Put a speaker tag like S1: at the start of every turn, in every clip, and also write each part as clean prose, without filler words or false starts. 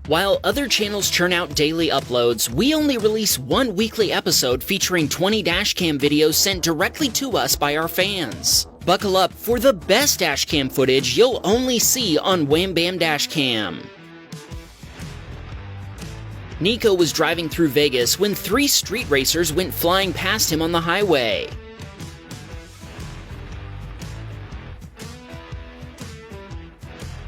S1: While other channels churn out daily uploads, we only release one weekly episode featuring 20 dashcam videos sent directly to us by our fans. Buckle up for the best dashcam footage you'll only see on Wham Bam Dashcam. Nico was driving through Vegas when 3 street racers went flying past him on the highway.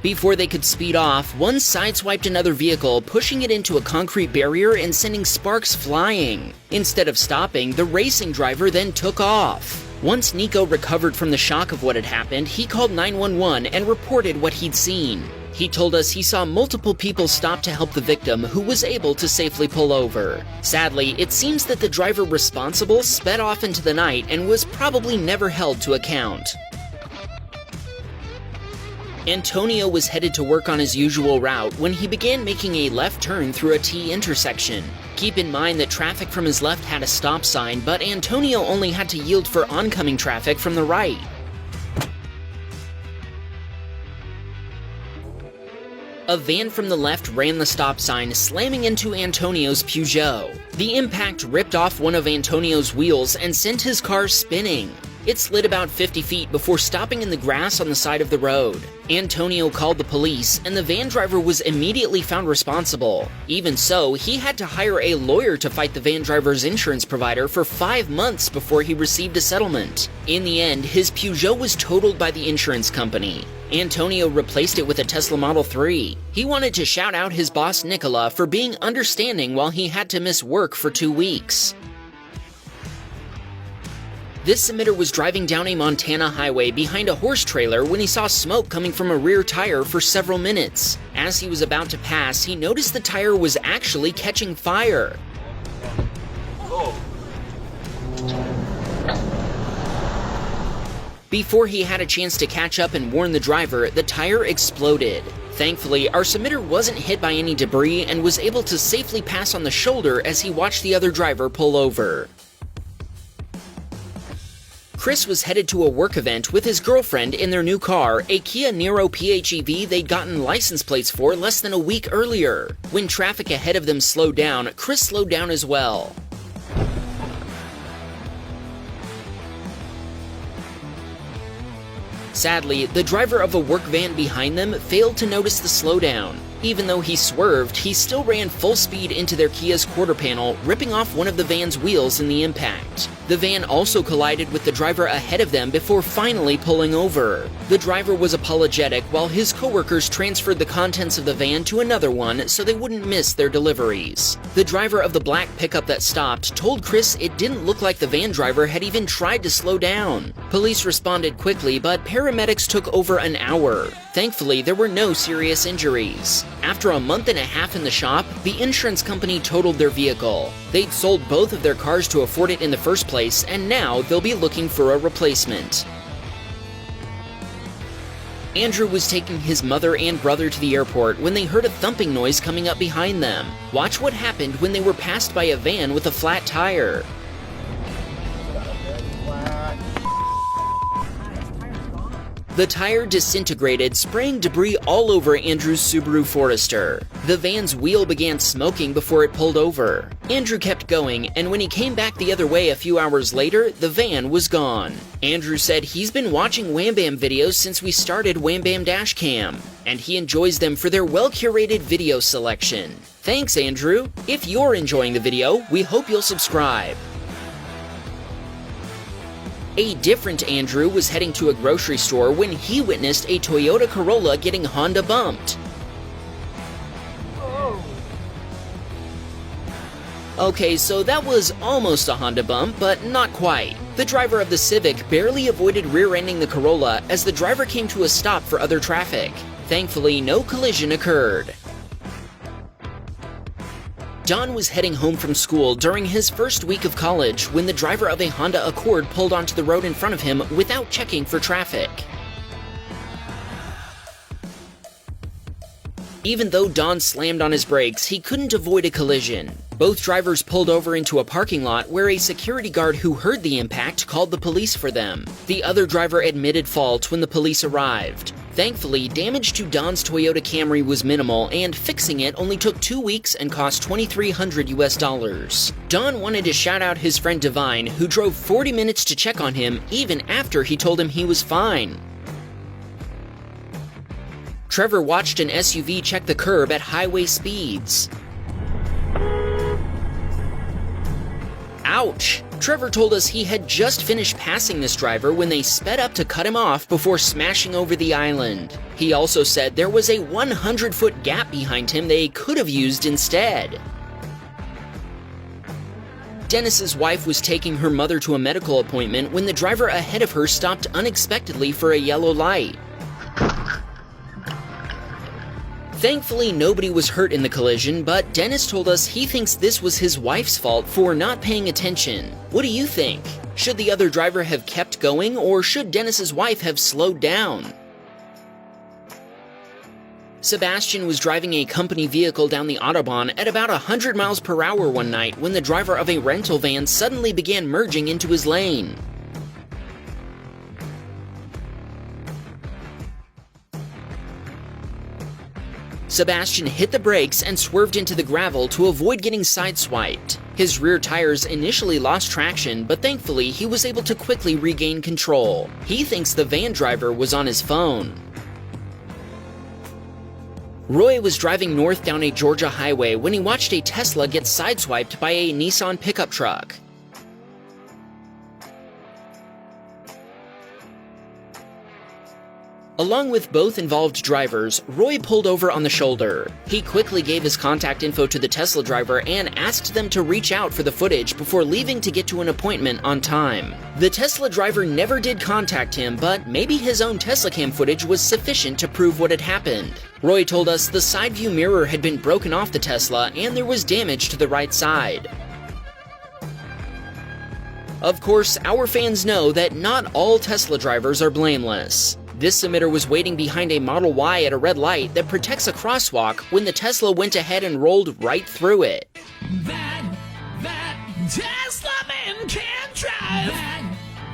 S1: Before they could speed off, one sideswiped another vehicle, pushing it into a concrete barrier and sending sparks flying. Instead of stopping, the racing driver then took off. Once Nico recovered from the shock of what had happened, he called 911 and reported what he'd seen. He told us he saw multiple people stop to help the victim, who was able to safely pull over. Sadly, it seems that the driver responsible sped off into the night and was probably never held to account. Antonio was headed to work on his usual route when he began making a left turn through a T intersection. Keep in mind that traffic from his left had a stop sign, but Antonio only had to yield for oncoming traffic from the right. A van from the left ran the stop sign, slamming into Antonio's Peugeot. The impact ripped off one of Antonio's wheels and sent his car spinning. It slid about 50 feet before stopping in the grass on the side of the road. Antonio called the police, and the van driver was immediately found responsible. Even so, he had to hire a lawyer to fight the van driver's insurance provider for 5 months before he received a settlement. In the end, his Peugeot was totaled by the insurance company. Antonio replaced it with a Tesla Model 3. He wanted to shout out his boss Nicola for being understanding while he had to miss work for 2 weeks. This submitter was driving down a Montana highway behind a horse trailer when he saw smoke coming from a rear tire for several minutes. As he was about to pass, he noticed the tire was actually catching fire. Before he had a chance to catch up and warn the driver, the tire exploded. Thankfully, our submitter wasn't hit by any debris and was able to safely pass on the shoulder as he watched the other driver pull over. Chris was headed to a work event with his girlfriend in their new car, a Kia Niro PHEV they'd gotten license plates for less than a week earlier. When traffic ahead of them slowed down, Chris slowed down as well. Sadly, the driver of a work van behind them failed to notice the slowdown. Even though he swerved, he still ran full speed into their Kia's quarter panel, ripping off one of the van's wheels in the impact. The van also collided with the driver ahead of them before finally pulling over. The driver was apologetic while his coworkers transferred the contents of the van to another one so they wouldn't miss their deliveries. The driver of the black pickup that stopped told Chris it didn't look like the van driver had even tried to slow down. Police responded quickly, but paramedics took over an hour. Thankfully, there were no serious injuries. After a month and a half in the shop, the insurance company totaled their vehicle. They'd sold both of their cars to afford it in the first place, and now they'll be looking for a replacement. Andrew was taking his mother and brother to the airport when they heard a thumping noise coming up behind them. Watch what happened when they were passed by a van with a flat tire. The tire disintegrated, spraying debris all over Andrew's Subaru Forester. The van's wheel began smoking before it pulled over. Andrew kept going, and when he came back the other way a few hours later, the van was gone. Andrew said he's been watching Wham Bam videos since we started Wham Bam Dashcam, and he enjoys them for their well-curated video selection. Thanks, Andrew. If you're enjoying the video, we hope you'll subscribe. A different Andrew was heading to a grocery store when he witnessed a Toyota Corolla getting Honda bumped. Okay, so that was almost a Honda bump, but not quite. The driver of the Civic barely avoided rear-ending the Corolla as the driver came to a stop for other traffic. Thankfully, no collision occurred. John was heading home from school during his first week of college when the driver of a Honda Accord pulled onto the road in front of him without checking for traffic. Even though Don slammed on his brakes, he couldn't avoid a collision. Both drivers pulled over into a parking lot where a security guard who heard the impact called the police for them. The other driver admitted fault when the police arrived. Thankfully, damage to Don's Toyota Camry was minimal, and fixing it only took 2 weeks and cost $2,300 US. Don wanted to shout out his friend Divine, who drove 40 minutes to check on him even after he told him he was fine. Trevor watched an SUV check the curb at highway speeds. Ouch! Trevor told us he had just finished passing this driver when they sped up to cut him off before smashing over the island. He also said there was a 100-foot gap behind him they could have used instead. Dennis's wife was taking her mother to a medical appointment when the driver ahead of her stopped unexpectedly for a yellow light. Thankfully, nobody was hurt in the collision, but Dennis told us he thinks this was his wife's fault for not paying attention. What do you think? Should the other driver have kept going, or should Dennis's wife have slowed down? Sebastian was driving a company vehicle down the Autobahn at about 100 miles per hour one night when the driver of a rental van suddenly began merging into his lane. Sebastian hit the brakes and swerved into the gravel to avoid getting sideswiped. His rear tires initially lost traction, but thankfully he was able to quickly regain control. He thinks the van driver was on his phone. Roy was driving north down a Georgia highway when he watched a Tesla get sideswiped by a Nissan pickup truck. Along with both involved drivers, Roy pulled over on the shoulder. He quickly gave his contact info to the Tesla driver and asked them to reach out for the footage before leaving to get to an appointment on time. The Tesla driver never did contact him, but maybe his own Tesla cam footage was sufficient to prove what had happened. Roy told us the side view mirror had been broken off the Tesla and there was damage to the right side. Of course, our fans know that not all Tesla drivers are blameless. This submitter was waiting behind a Model Y at a red light that protects a crosswalk when the Tesla went ahead and rolled right through it.
S2: That Tesla man can't drive.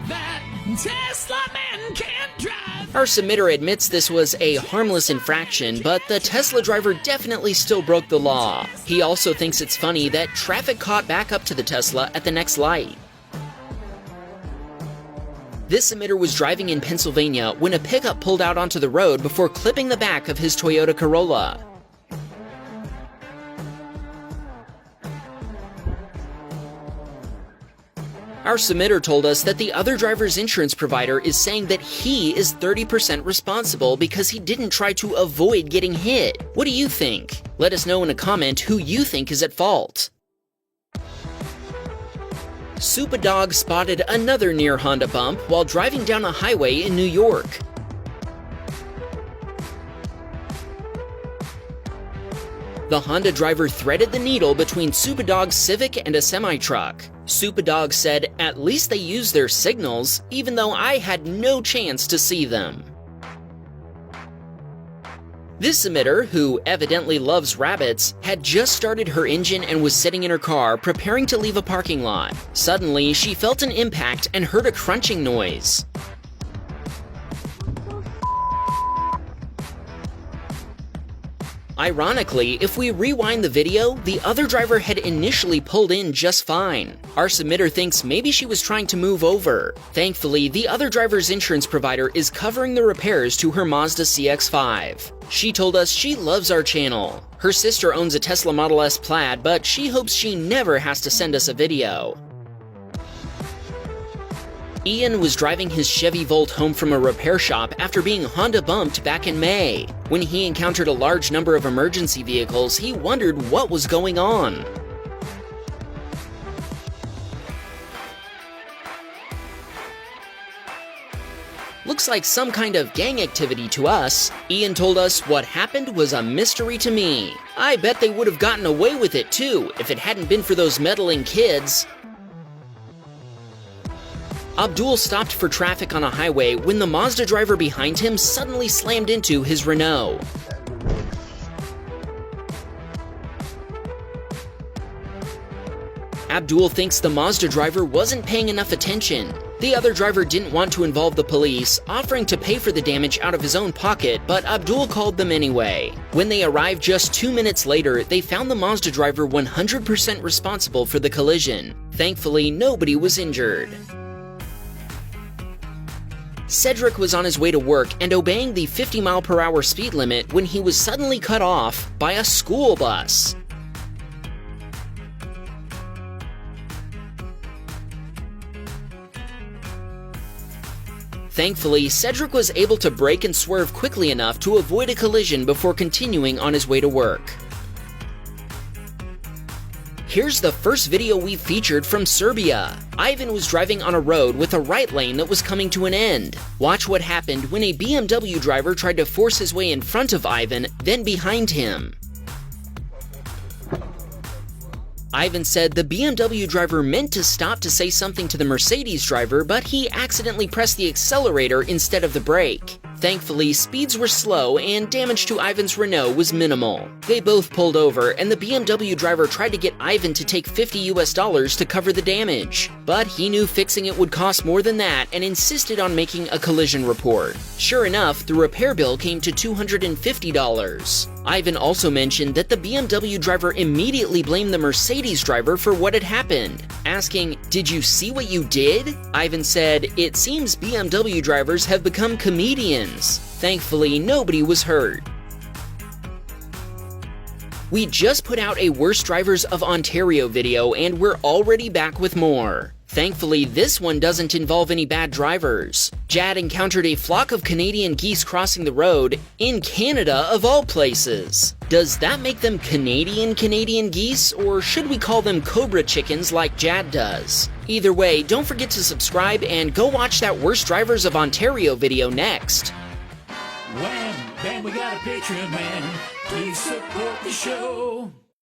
S2: That Tesla man can't drive.
S1: Our submitter admits this was a harmless infraction, but the Tesla driver definitely still broke the law. He also thinks it's funny that traffic caught back up to the Tesla at the next light. This submitter was driving in Pennsylvania when a pickup pulled out onto the road before clipping the back of his Toyota Corolla. Our submitter told us that the other driver's insurance provider is saying that he is 30% responsible because he didn't try to avoid getting hit. What do you think? Let us know in a comment who you think is at fault. Supa Dog spotted another near Honda bump while driving down a highway in New York. The Honda driver threaded the needle between Supa Dog's Civic and a semi-truck. Supa Dog said, "At least they used their signals, even though I had no chance to see them." This submitter, who evidently loves rabbits, had just started her engine and was sitting in her car preparing to leave a parking lot. Suddenly, she felt an impact and heard a crunching noise. Ironically, if we rewind the video, the other driver had initially pulled in just fine. Our submitter thinks maybe she was trying to move over. Thankfully, the other driver's insurance provider is covering the repairs to her Mazda CX-5. She told us she loves our channel. Her sister owns a Tesla Model S Plaid, but she hopes she never has to send us a video. Ian was driving his Chevy Volt home from a repair shop after being Honda bumped back in May. When he encountered a large number of emergency vehicles, he wondered what was going on. Looks like some kind of gang activity to us. Ian told us what happened was a mystery to me. I bet they would have gotten away with it too if it hadn't been for those meddling kids. Abdul stopped for traffic on a highway when the Mazda driver behind him suddenly slammed into his Renault. Abdul thinks the Mazda driver wasn't paying enough attention. The other driver didn't want to involve the police, offering to pay for the damage out of his own pocket, but Abdul called them anyway. When they arrived just 2 minutes later, they found the Mazda driver 100% responsible for the collision. Thankfully, nobody was injured. Cedric was on his way to work and obeying the 50-mile-per-hour speed limit when he was suddenly cut off by a school bus. Thankfully, Cedric was able to brake and swerve quickly enough to avoid a collision before continuing on his way to work. Here's the first video we've featured from Serbia. Ivan was driving on a road with a right lane that was coming to an end. Watch what happened when a BMW driver tried to force his way in front of Ivan, then behind him. Ivan said the BMW driver meant to stop to say something to the Mercedes driver, but he accidentally pressed the accelerator instead of the brake. Thankfully, speeds were slow and damage to Ivan's Renault was minimal. They both pulled over, and the BMW driver tried to get Ivan to take $50 to cover the damage. But he knew fixing it would cost more than that and insisted on making a collision report. Sure enough, the repair bill came to $250. Ivan also mentioned that the BMW driver immediately blamed the Mercedes driver for what had happened, asking, "Did you see what you did?" Ivan said, "It seems BMW drivers have become comedians." Thankfully, nobody was hurt. We just put out a Worst Drivers of Ontario video and we're already back with more. Thankfully, this one doesn't involve any bad drivers. Jad encountered a flock of Canadian geese crossing the road, in Canada of all places. Does that make them Canadian geese, or should we call them cobra chickens like Jad does? Either way, don't forget to subscribe and go watch that Worst Drivers of Ontario video next.
S2: Wham, bam, we got a Patreon man. Please support the show.